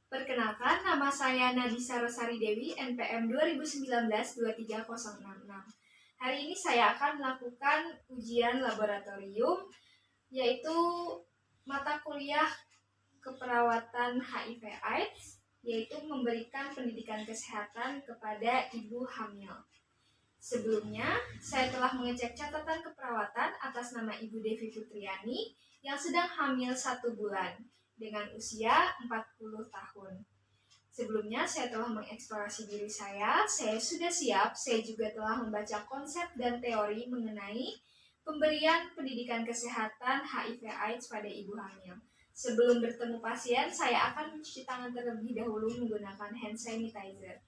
Perkenalkan, nama saya Nadisa Rosari Dewi, NPM 2019-23066. Hari ini saya akan melakukan ujian laboratorium, yaitu mata kuliah keperawatan HIV/AIDS, yaitu memberikan pendidikan kesehatan kepada ibu hamil. Sebelumnya, saya telah mengecek catatan keperawatan atas nama Ibu Devi Putriani yang sedang hamil 1 bulan dengan usia 40 tahun. Sebelumnya, saya telah mengeksplorasi diri saya sudah siap, saya juga telah membaca konsep dan teori mengenai pemberian pendidikan kesehatan HIV/AIDS pada ibu hamil. Sebelum bertemu pasien, saya akan mencuci tangan terlebih dahulu menggunakan hand sanitizer.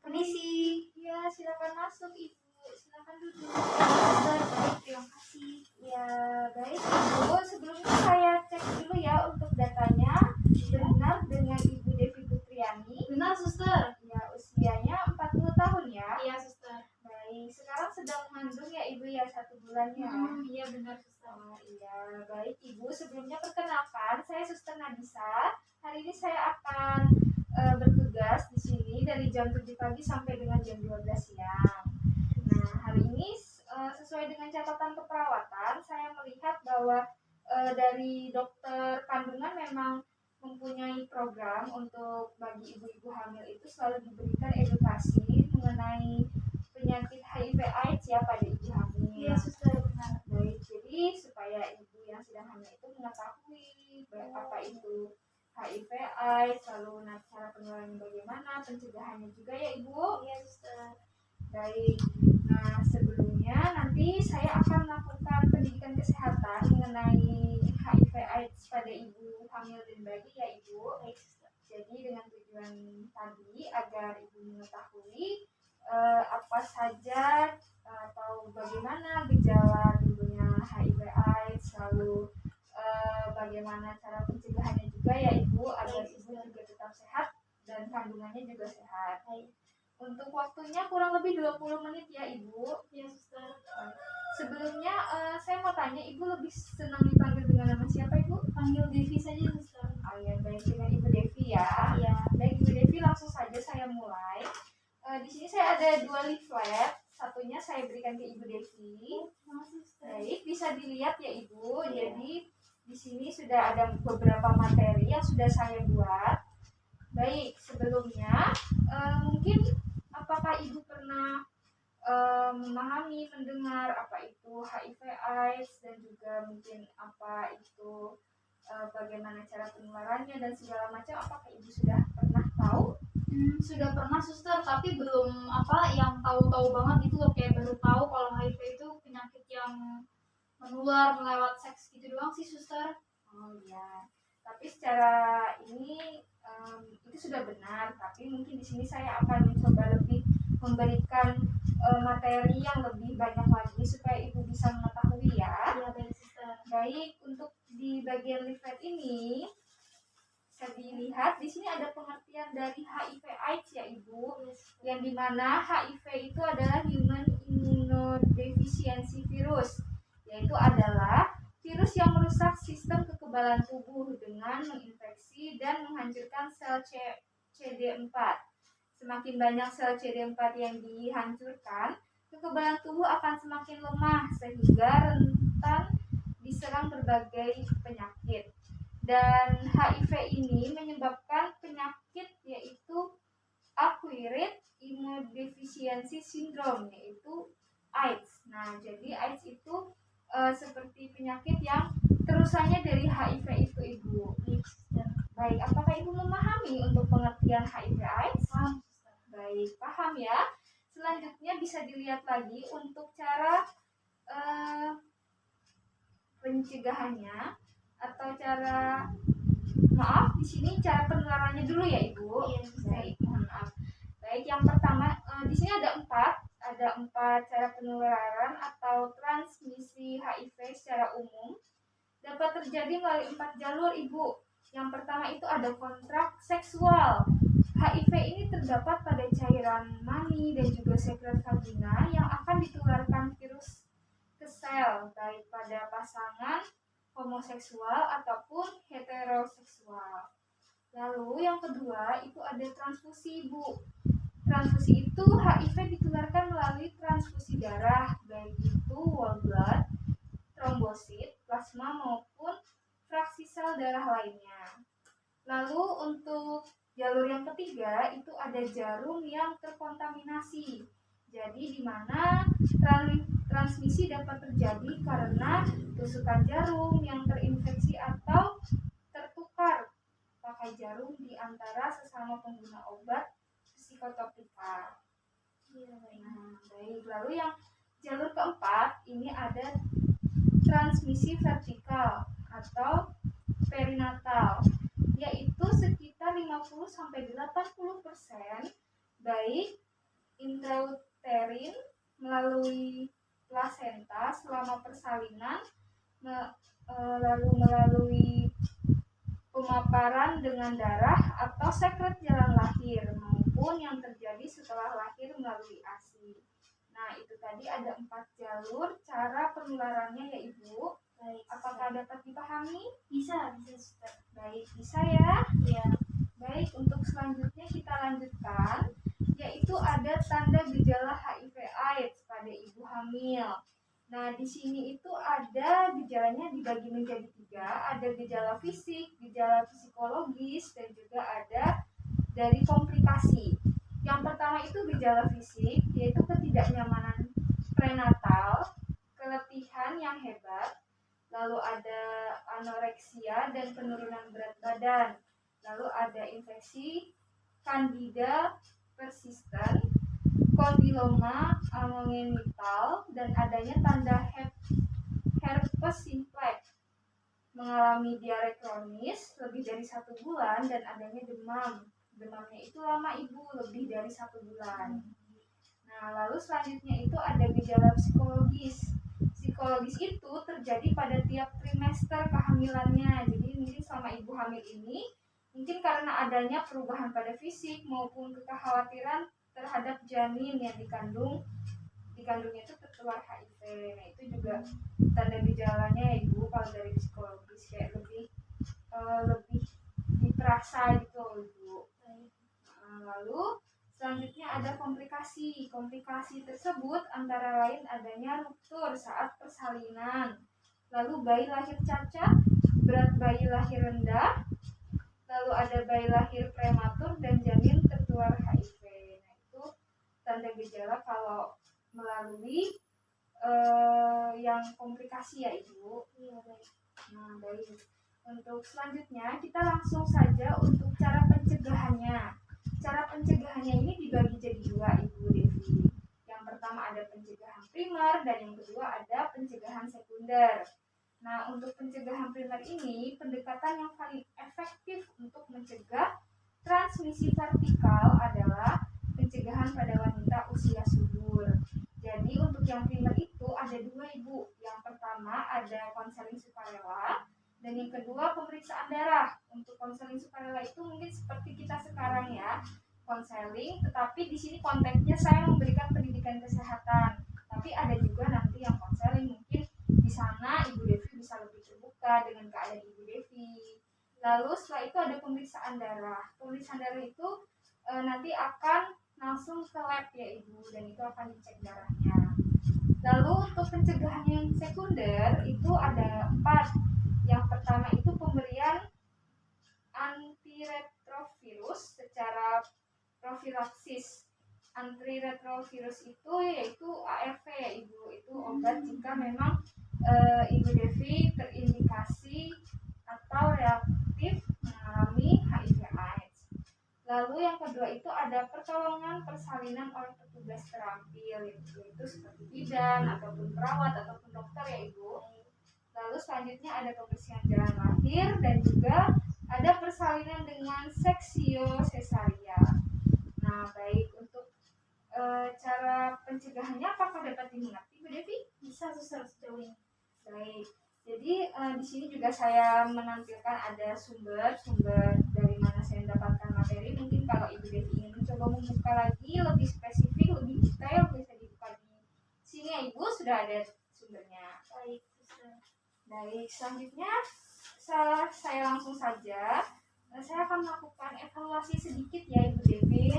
Permisi. Ya, silakan masuk Ibu. Silakan duduk. Baik, terima kasih. Ya, baik Ibu. Sebelumnya saya cek dulu ya untuk datanya. Benar dengan Ibu Devi Putriani. Benar, Suster. Ya, usianya 40 tahun ya. Iya, Suster. Baik, sekarang sedang mengandung ya Ibu ya 1 bulannya. Iya, benar, Suster. Oh iya, baik Ibu. Sebelumnya perkenalkan, saya Suster Nadisa. Hari ini saya akan bertugas di sini dari jam 7 pagi sampai dengan jam 12 siang. Nah, hari ini sesuai dengan catatan keperawatan, saya melihat bahwa dari dokter kandungan memang mempunyai program untuk bagi ibu-ibu hamil itu selalu diberikan edukasi mengenai penyakit HIV/AIDS ya pada ibu hamil. Iya, Suster, benar. Baik, jadi supaya ibu yang sedang hamil itu mengetahui apa itu HIV/AIDS, lalu cara penularannya bagaimana, pencegahannya juga ya Ibu. Iya, Suster. Baik, nah sebelumnya nanti saya akan melakukan pendidikan kesehatan mengenai HIV/AIDS pada ibu hamil dan bayi ya Ibu. Baik, Suster. Jadi dengan tujuan tadi agar ibu mengetahui apa saja atau bagaimana gejala timbulnya HIV/AIDS, lalu bagaimana cara pencegahannya juga ya Ibu agar ibu juga tetap sehat dan kandungannya juga sehat. Untuk waktunya kurang lebih 20 menit ya Ibu. Iya, Suster. Sebelumnya saya mau tanya, Ibu lebih senang dipanggil dengan nama siapa Ibu? Panggil Devi saja, Suster. Oh ya, baik, dengan Ibu Devi ya. Iya. Baik Ibu Devi, langsung saja saya mulai. Di sini saya ada 2 leaflet. Satunya saya berikan ke Ibu Devi. Makasih, Suster. Baik, bisa dilihat ya Ibu. Iya. Jadi di sini sudah ada beberapa materi yang sudah saya buat. Baik, sebelumnya mungkin apakah Ibu pernah memahami, mendengar apa itu HIV/AIDS dan juga mungkin apa itu bagaimana cara penularannya dan segala macam, apakah Ibu sudah pernah tahu? Sudah pernah, Suster, tapi belum yang tahu-tahu banget gitu loh, kayak baru tahu kalau HIV itu penyakit yang menular lewat seks gitu doang sih, Suster. Oh iya, tapi secara ini itu sudah benar, tapi mungkin di sini saya akan mencoba lebih memberikan materi yang lebih banyak lagi supaya Ibu bisa mengetahui ya. Iya, baik, Suster. Baik, untuk di bagian leaflet ini bisa dilihat di sini ada pengertian dari HIV/AIDS ya Ibu, yang dimana HIV itu adalah Human Immunodeficiency Virus, yaitu adalah virus yang merusak sistem kekebalan tubuh dengan menginfeksi dan menghancurkan sel CD4. Semakin banyak sel CD4 yang dihancurkan, kekebalan tubuh akan semakin lemah sehingga rentan diserang berbagai penyakit. Dan HIV ini menyebabkan penyakit yaitu Acquired Immunodeficiency Syndrome, yaitu AIDS. Nah, jadi AIDS itu seperti penyakit yang terusannya dari HIV itu Ibu. Baik, apakah Ibu memahami untuk pengertian HIV/AIDS? Paham, Suster. Baik, paham ya. Selanjutnya bisa dilihat lagi untuk cara pencegahannya atau cara di sini cara penularannya dulu ya Ibu. Iya, Suster. Baik, mohon maaf. Baik, yang pertama di sini ada 4. keempat, cara penularan atau transmisi HIV secara umum dapat terjadi melalui 4 jalur, Ibu. Yang pertama itu ada kontrak seksual. HIV ini terdapat pada cairan mani dan juga sekret vagina yang akan ditularkan virus ke sel, baik pada pasangan homoseksual ataupun heteroseksual. Lalu yang kedua itu ada transfusi, Ibu. Transfusi itu HIV ditularkan melalui transfusi darah, baik itu whole blood, trombosit, plasma maupun fraksi sel darah lainnya. Lalu untuk jalur yang ketiga itu ada jarum yang terkontaminasi. Jadi di mana transmisi dapat terjadi karena tusukan jarum yang terinfeksi atau tertukar pakai jarum di antara sesama pengguna obat psikotropika. Nah, baik. Lalu yang jalur keempat ini ada transmisi vertikal atau perinatal, yaitu sekitar 50-80% baik intrauterin melalui plasenta selama persalinan, lalu melalui pemaparan dengan darah atau sekret jalan lahir, maupun yang terjadi setelah lahir melalui ASI. Nah, itu tadi ada 4 jalur cara penularannya ya, Ibu. Baik, apakah dapat dipahami? Bisa, Suster. Baik, bisa ya? Iya. Baik, untuk selanjutnya kita lanjutkan, yaitu ada tanda gejala HIV/AIDS pada ibu hamil. Nah, di sini itu ada gejalanya dibagi menjadi 3, ada gejala fisik, gejala psikologis, dan juga ada dari komplikasi. Yang pertama itu gejala fisik, yaitu ketidaknyamanan prenatal, keletihan yang hebat, lalu ada anoreksia dan penurunan berat badan, lalu ada infeksi Candida persisten, kondiloma amogenital, dan adanya tanda herpes simplex, mengalami diare kronis lebih dari 1 bulan, dan adanya demam. Demamnya itu lama, Ibu, lebih dari 1 bulan. Nah, lalu selanjutnya itu ada gejala psikologis. Psikologis itu terjadi pada tiap trimester kehamilannya. Jadi mungkin selama ibu hamil ini, mungkin karena adanya perubahan pada fisik maupun kekhawatiran terhadap janin yang dikandungnya itu tertular HIV. Nah, itu juga tanda gejalanya ya, Ibu, kalau dari psikologis kayak lebih diperasa gitu, Ibu. Lalu selanjutnya ada komplikasi. Komplikasi tersebut antara lain adanya ruptur saat persalinan, lalu bayi lahir cacat, berat bayi lahir rendah, lalu ada bayi lahir prematur, dan janin tertular HIV. Nah, itu tanda gejala kalau melalui yang komplikasi ya, Ibu. Iya, baik. Nah, baik. Untuk selanjutnya kita langsung saja untuk cara pencegahannya. Cara pencegahannya ini dibagi jadi 2, Ibu Devi. Yang pertama ada pencegahan primer dan yang kedua ada pencegahan sekunder. Nah, untuk pencegahan primer ini pendekatan yang paling efektif untuk mencegah transmisi vertikal adalah pencegahan pada wanita usia subur. Jadi untuk yang primer itu ada 2, Ibu. Yang pertama ada konseling sukarela dan yang kedua pemeriksaan darah. Untuk konseling sukarela itu mungkin seperti kita sekarang ya, konseling, tetapi di sini konteksnya saya memberikan pendidikan kesehatan. Tapi ada juga nanti yang konseling, mungkin di sana Ibu Devi bisa lebih terbuka dengan keadaan Ibu Devi. Lalu setelah itu ada pemeriksaan darah. Pemeriksaan darah itu nanti akan langsung ke lab ya, Ibu, dan itu akan dicek darahnya. Lalu untuk pencegahan yang sekunder itu ada 4. Yang pertama itu pemberian antiretrovirus secara profilaksis. Antiretrovirus itu yaitu ARV ya, Ibu. Itu obat jika memang Ibu Devi terindikasi atau reaktif mengalami HIV/AIDS. Lalu yang kedua itu ada pertolongan persalinan oleh petugas terampil, yaitu seperti bidan ataupun perawat ataupun dokter ya, Ibu. Lalu selanjutnya ada pembersihan jalan lahir dan juga ada persalinan dengan seksio cesaria. Nah, baik, untuk cara pencegahannya apakah dapat dimengerti, Bu Devi? Bisa suster sejauh ini. Baik. Jadi di sini juga saya menampilkan ada sumber dari mana saya mendapatkan materi. Mungkin kalau Ibu Devi ingin mencoba membuka lagi lebih spesifik, lebih detail, bisa dibuka di sini ya Ibu, sudah ada sumbernya. Baik suster. Baik, selanjutnya saya langsung saja. Saya akan melakukan evaluasi sedikit ya Ibu Devi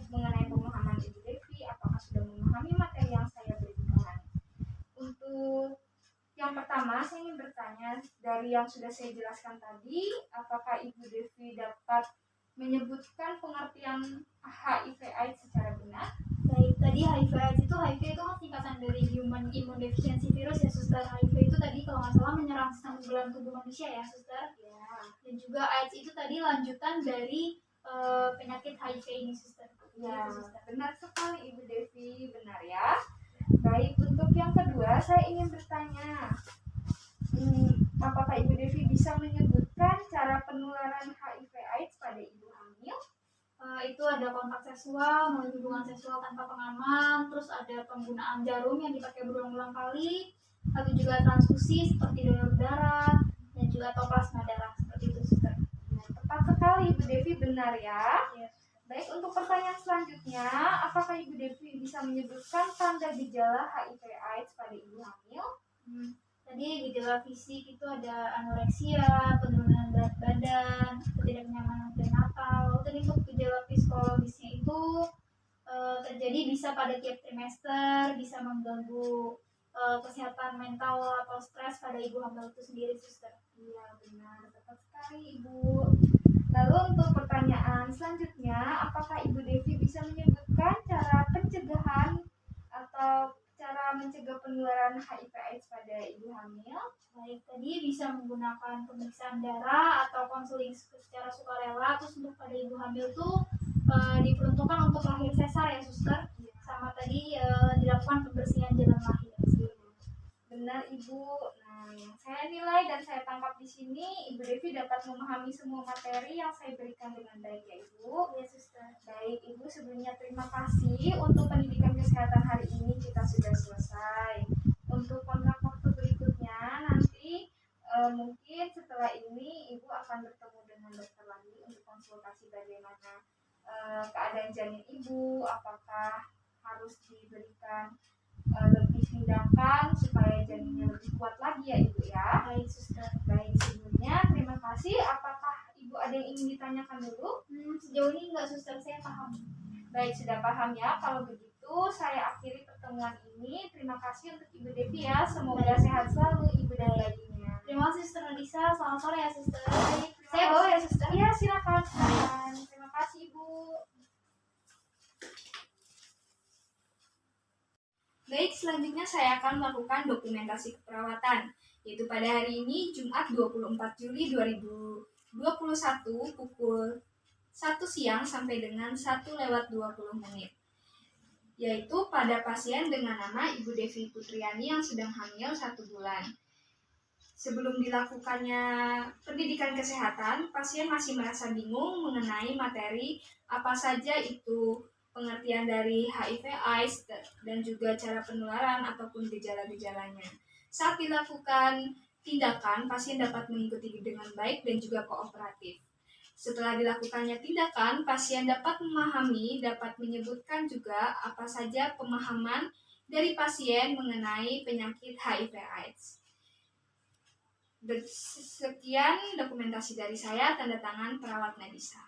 mengenai pemahaman Ibu Devi. Apakah sudah memahami materi yang saya berikan? Untuk yang pertama, saya ingin bertanya dari yang sudah saya jelaskan tadi, apakah Ibu Devi dapat menyebutkan pengertian HIV/AIDS secara benar? Baik, tadi HIV/AIDS itu kan singkatan dari Human Immunodeficiency Virus ya suster. HIV itu tadi kalau nggak salah menyerang sistem kekebalan tubuh manusia ya suster. Ya, Dan juga AIDS itu tadi lanjutan dari penyakit HIV ini suster. ya, Gitu, suster. benar sekali Ibu Devi, benar ya. Baik, untuk yang kedua saya ingin bertanya, apakah Ibu Devi bisa menyebutkan cara penularan HIV/AIDS pada ibu hamil? Itu ada kontak seksual, melalui hubungan seksual tanpa pengaman, terus ada penggunaan jarum yang dipakai berulang-ulang kali, lalu juga transfusi seperti donor darah dan juga atau plasma darah seperti itu suster. Nah, tepat sekali Ibu Devi, benar ya. Ya. Baik, untuk pertanyaan selanjutnya, apakah Ibu Devi bisa menyebutkan tanda gejala HIV/AIDS pada ibu hamil? Tadi gejala fisik itu ada anoreksia, penurunan berat badan, ketidaknyamanan prenatal. Lalu untuk gejala psikologisnya itu terjadi bisa pada tiap trimester, bisa mengganggu kesehatan mental atau stres pada ibu hamil itu sendiri, suster. Iya, benar, tepat sekali Ibu. Lalu untuk pertanyaan selanjutnya, apakah Ibu Devi bisa menyebutkan cara pencegahan atau cara mencegah penularan HIV/AIDS pada ibu hamil? Baik, tadi bisa menggunakan pemeriksaan darah atau konseling secara sukarela. Terus untuk pada ibu hamil tuh diperuntukkan untuk lahir sesar ya suster. Sama tadi dilakukan pembersihan jalan lahir. Benar Ibu. Nah, yang saya nilai dan saya tangkap di sini, Ibu Devi dapat memahami semua materi yang saya berikan dengan baik ya Ibu. Ya suster. Baik Ibu, sebelumnya terima kasih untuk pendidikan kesehatan hari ini kita sudah selesai. Untuk kontrak waktu berikutnya nanti mungkin setelah ini Ibu akan bertemu dengan dokter lagi untuk konsultasi bagaimana keadaan janin Ibu, apakah harus diberikan lebih tindakan supaya janinnya lebih kuat lagi ya Ibu ya. Baik suster. Baik, sebelumnya terima kasih. Apakah Ibu ada yang ingin ditanyakan dulu? Sejauh ini enggak suster, saya paham. Baik, sudah paham ya. Kalau begitu saya akhiri pertemuan ini. Terima kasih untuk Ibu Devi ya. Semoga sehat selalu Ibu dan bayinya. Terima kasih suster Nadisa. Selamat sore ya suster. Baik, Saya bawa ya suster. Iya, silakan. Terima kasih Ibu. Baik, selanjutnya saya akan melakukan dokumentasi keperawatan, yaitu pada hari ini Jumat 24 Juli 2021 pukul 1 siang sampai dengan 1:20, yaitu pada pasien dengan nama Ibu Devi Putriani yang sedang hamil 1 bulan. Sebelum dilakukannya pendidikan kesehatan, pasien masih merasa bingung mengenai materi apa saja itu pengertian dari HIV/AIDS dan juga cara penularan ataupun gejala-gejalanya. Saat dilakukan tindakan, pasien dapat mengikuti dengan baik dan juga kooperatif. Setelah dilakukannya tindakan, pasien dapat memahami, dapat menyebutkan juga apa saja pemahaman dari pasien mengenai penyakit HIV/AIDS. Sekian dokumentasi dari saya, tanda tangan perawat Nadisa.